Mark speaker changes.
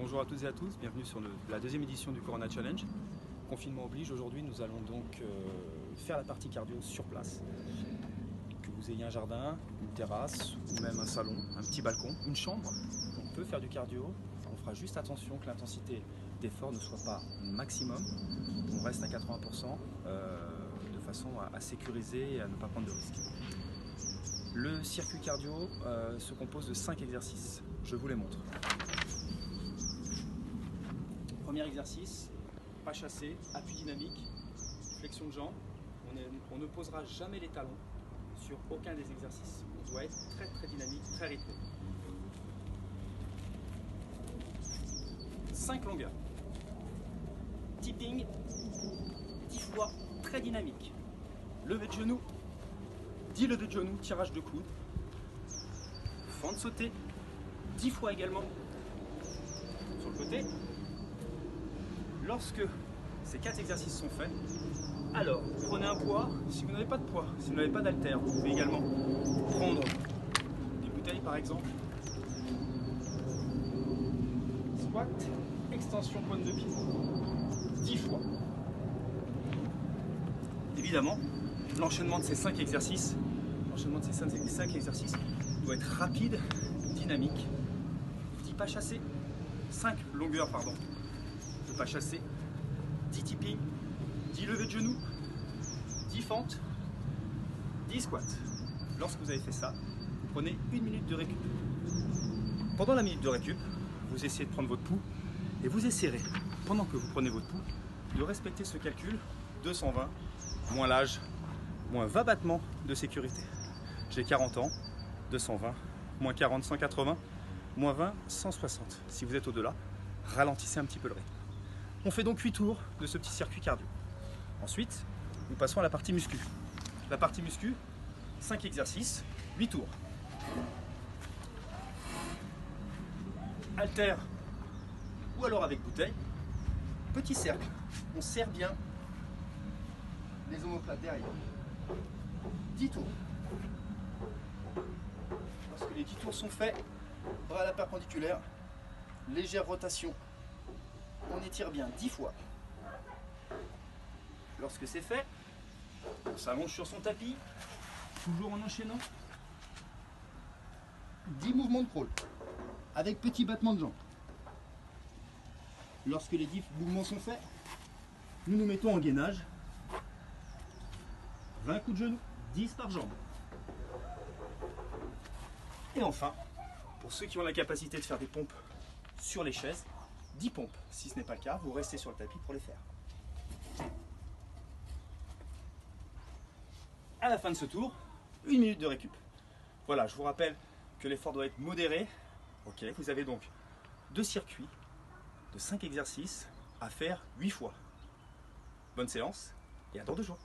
Speaker 1: Bonjour à toutes et à tous, bienvenue sur la deuxième édition du Corona Challenge. Confinement oblige, aujourd'hui nous allons donc faire la partie cardio sur place. Que vous ayez un jardin, une terrasse ou même un salon, un petit balcon, une chambre, on peut faire du cardio. On fera juste attention que l'intensité d'effort ne soit pas maximum. On reste à 80% de façon à sécuriser et à ne pas prendre de risques. Le circuit cardio se compose de 5 exercices, je vous les montre. Premier exercice, pas chassé, appui dynamique, flexion de jambes. On ne posera jamais les talons sur aucun des exercices. On doit être très dynamique, très rythmé. 5 longueurs. Tipping, 10 fois, très dynamique. Levé de genou, 10 levées de genou, tirage de coude. Fente sautée, 10 fois également. Sur le côté. Lorsque ces 4 exercices sont faits, alors prenez un poids. Si vous n'avez pas de poids, si vous n'avez pas d'haltère, vous pouvez également prendre des bouteilles par exemple. Squat, extension pointe de pied, 10 fois. Évidemment, l'enchaînement de ces 5 exercices, doit être rapide, dynamique. 10 pas chassés, 5 longueurs pardon. Pas chassé, 10 tipping, 10 levées de genoux, 10 fentes, 10 squats. Lorsque vous avez fait ça, vous prenez une minute de récup. Pendant la minute de récup, vous essayez de prendre votre pouls et vous essayerez, pendant que vous prenez votre pouls, de respecter ce calcul 220, moins l'âge, moins 20 battements de sécurité. J'ai 40 ans, 220, moins 40, 180, moins 20, 160. Si vous êtes au-delà, ralentissez un petit peu le rythme. On fait donc 8 tours de ce petit circuit cardio. Ensuite, nous passons à la partie muscu. La partie muscu, 5 exercices, 8 tours. Haltère ou alors avec bouteille. Petit cercle, on serre bien les omoplates derrière. 10 tours. Lorsque les 10 tours sont faits, bras à la perpendiculaire, légère rotation. On étire bien 10 fois. Lorsque c'est fait, on s'allonge sur son tapis, toujours en enchaînant. 10 mouvements de crawl, avec petit battement de jambes. Lorsque les 10 mouvements sont faits, nous nous mettons en gainage. 20 coups de genou, 10 par jambe. Et enfin, pour ceux qui ont la capacité de faire des pompes sur les chaises, 10 pompes. Si ce n'est pas le cas, vous restez sur le tapis pour les faire. À la fin de ce tour, 1 minute de récup. Voilà, je vous rappelle que l'effort doit être modéré. Ok, vous avez donc 2 circuits de 5 exercices à faire 8 fois. Bonne séance et à dans 2 jours.